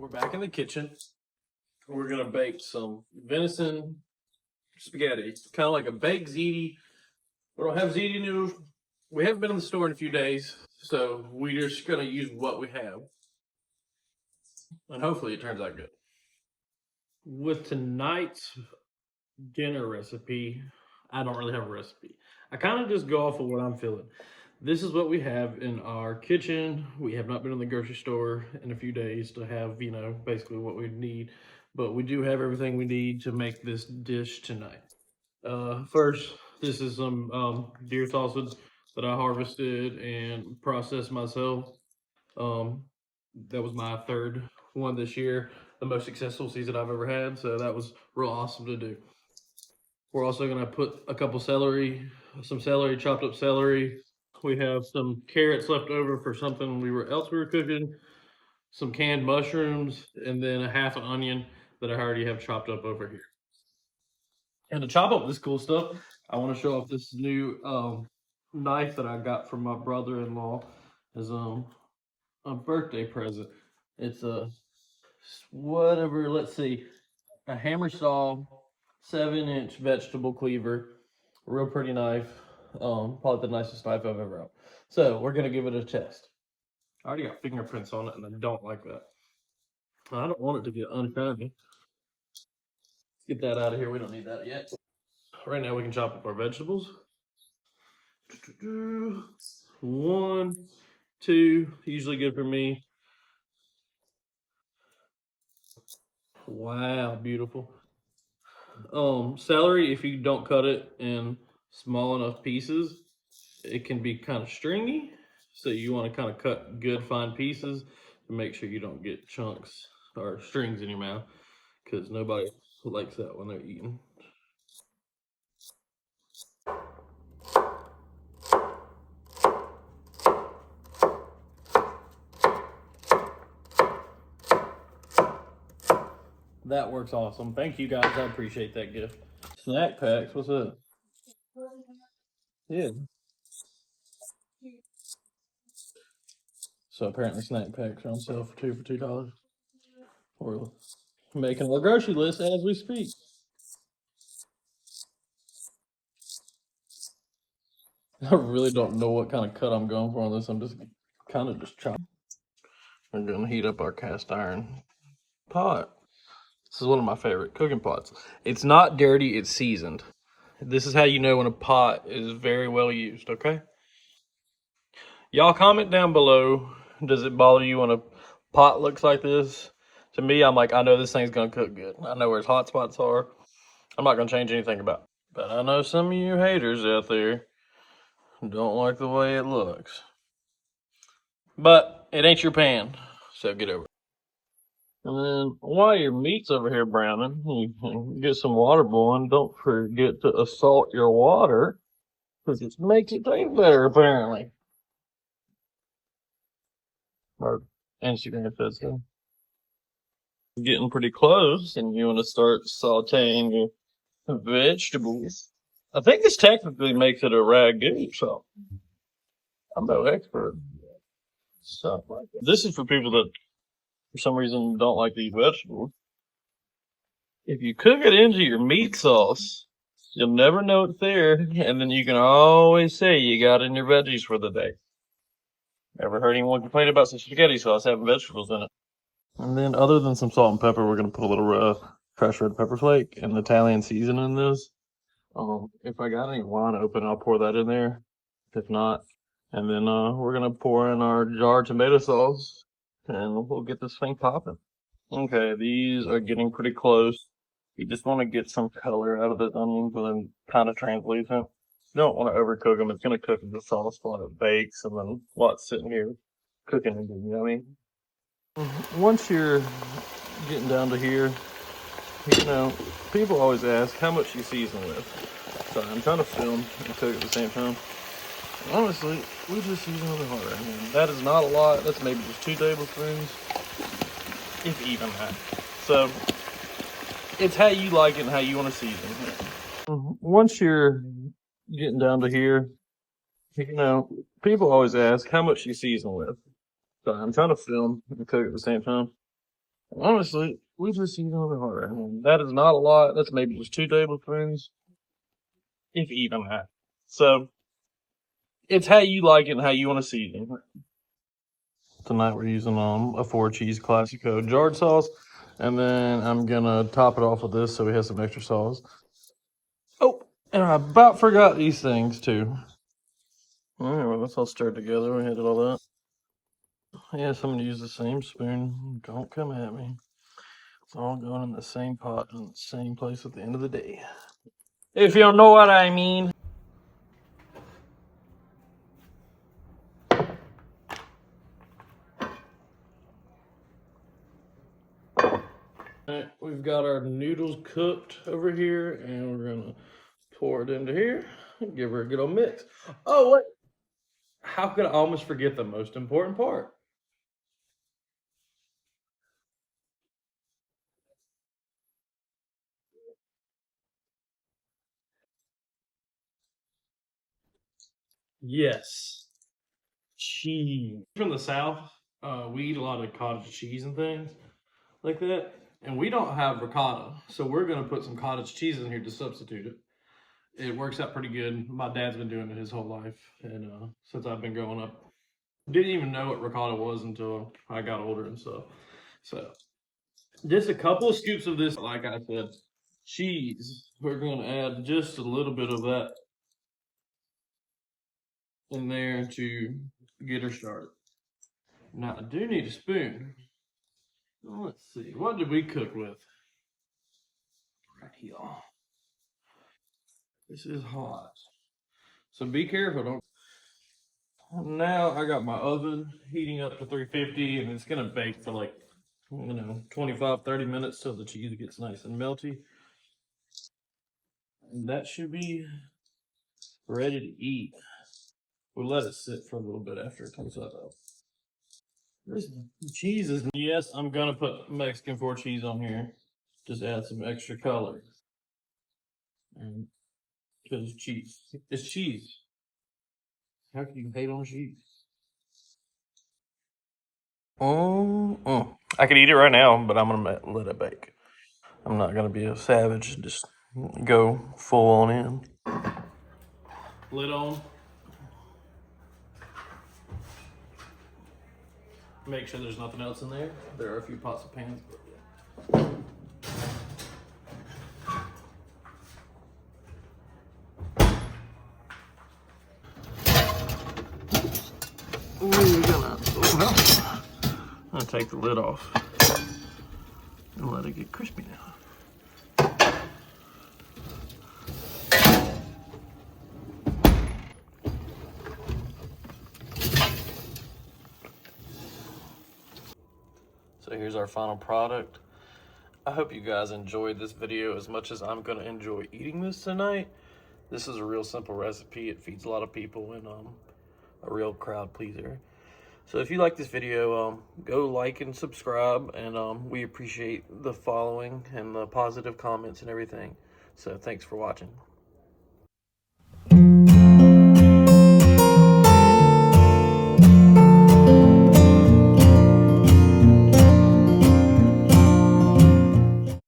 We're back in the kitchen. We're gonna bake some venison spaghetti. Kind of like a baked ziti. We don't have ziti noodles. We haven't been in the store in a few days, so we're just gonna use what we have. And hopefully it turns out good. With tonight's dinner recipe, I don't really have a recipe. I kind of just go off of what I'm feeling. This is what we have in our kitchen. We have not been in the grocery store in a few days to have, basically what we need. But we do have everything we need to make this dish tonight. First, this is some deer sausage that I harvested and processed myself. Um, that was my third one this year, the most successful season I've ever had. So that was real awesome to do. We're also gonna put a couple some celery, chopped up celery. We have some carrots left over for something we were cooking, some canned mushrooms, and then a half an onion that I already have chopped up over here. And to chop up this cool stuff, I want to show off this new knife that I got from my brother-in-law as a birthday present. It's a whatever. Let's see, a hammer saw, 7-inch vegetable cleaver, real pretty knife. Probably the nicest knife I've ever had. So we're gonna give it a test. I already got fingerprints on it, and I don't like that. I don't want it to get unshiny. Get that out of here. We don't need that yet. Right now, we can chop up our vegetables. 1, 2, usually good for me. Wow, beautiful. Celery, if you don't cut it in small enough pieces, it can be kind of stringy. So you want to kind of cut good fine pieces to make sure you don't get chunks or strings in your mouth, because nobody likes that when they're eating. That works awesome. Thank you guys. I appreciate that gift. Snack packs. What's up? Yeah. So apparently snack packs are on sale for $2 for $2. We're making a grocery list as we speak. I really don't know what kind of cut I'm going for on this. I'm just kind of just chopping. We're gonna heat up our cast iron pot. This is one of my favorite cooking pots. It's not dirty, it's seasoned. This is how you know when a pot is very well used, okay? Y'all comment down below, does it bother you when a pot looks like this? To me, I'm like, I know this thing's gonna cook good. I know where its hot spots are. I'm not gonna change anything about it. But I know some of you haters out there don't like the way it looks. But it ain't your pan, so get over it. And then while your meat's over here browning, you can get some water boiling. Don't forget to salt your water, because it makes it taste better, apparently. Our Instagram says so. Getting pretty close, and you want to start sauteing your vegetables. I think this technically makes it a ragu, so I'm no expert. Stuff like that. This is for people that, for some reason, don't like to eat vegetables. If you cook it into your meat sauce, you'll never know it's there, and then you can always say you got in your veggies for the day. Ever heard anyone complain about some spaghetti sauce having vegetables in it? And then, other than some salt and pepper, we're gonna put a little crushed red pepper flake and Italian seasoning in this. If I got any wine open, I'll pour that in there. If not, and then we're gonna pour in our jar tomato sauce, and we'll get this thing popping. Okay, these are getting pretty close. You just want to get some color out of the onions, but then kind of translucent. You don't want to overcook them. It's gonna cook in the sauce while it bakes, and then while it's sitting here cooking and getting yummy. Once you're getting down to here, people always ask how much you season with. So I'm trying to film and cook at the same time. Honestly, we just season really hard. I mean, that is not a lot. That's maybe just 2 tablespoons, if even that. So it's how you like it and how you want to season. Once you're getting down to here, people always ask how much you season with. So I'm trying to film and cook at the same time. Honestly, we just eat on the hard. I mean, that is not a lot. That's maybe just 2 tablespoons, if even that. So it's how you like it and how you want to season it. Tonight we're using a 4-cheese Classico jarred sauce, and then I'm gonna top it off with this so we have some extra sauce. Oh, and I about forgot these things too. All right, well, let's all stir it together. We handled all that. Yes, I'm gonna use the same spoon. Don't come at me. It's all going in the same pot in the same place at the end of the day. If you know what I mean. Alright, we've got our noodles cooked over here, and we're gonna pour it into here and give her a good old mix. Oh, wait. How could I almost forget the most important part? Yes, cheese. From the South, we eat a lot of cottage cheese and things like that, and we don't have ricotta, so we're gonna put some cottage cheese in here to substitute it. It works out pretty good. My dad's been doing it his whole life, and since I've been growing up, didn't even know what ricotta was until I got older and stuff. So just a couple of scoops of this, like I said, cheese. We're gonna add just a little bit of that in there to get her started. Now I do need a spoon. Let's see, what did we cook with? Right here. This is hot, so be careful. Don't. Now I got my oven heating up to 350, and it's gonna bake for like 25-30 minutes till the cheese gets nice and melty. And that should be ready to eat. We'll let it sit for a little bit after it comes out though. This cheese is, yes, I'm gonna put Mexican 4-cheese on here. Just add some extra color. And because cheese. It's cheese. How can you hate on cheese? I could eat it right now, but I'm gonna let it bake. I'm not gonna be a savage and just go full on in. Lid on. Make sure there's nothing else in there. There are a few pots and pans. I'm gonna take the lid off and let it get crispy now. So here's our final product. I hope you guys enjoyed this video as much as I'm gonna enjoy eating this tonight. This is a real simple recipe. It feeds a lot of people and a real crowd pleaser. So if you like this video, go like and subscribe, and we appreciate the following and the positive comments and everything. So thanks for watching.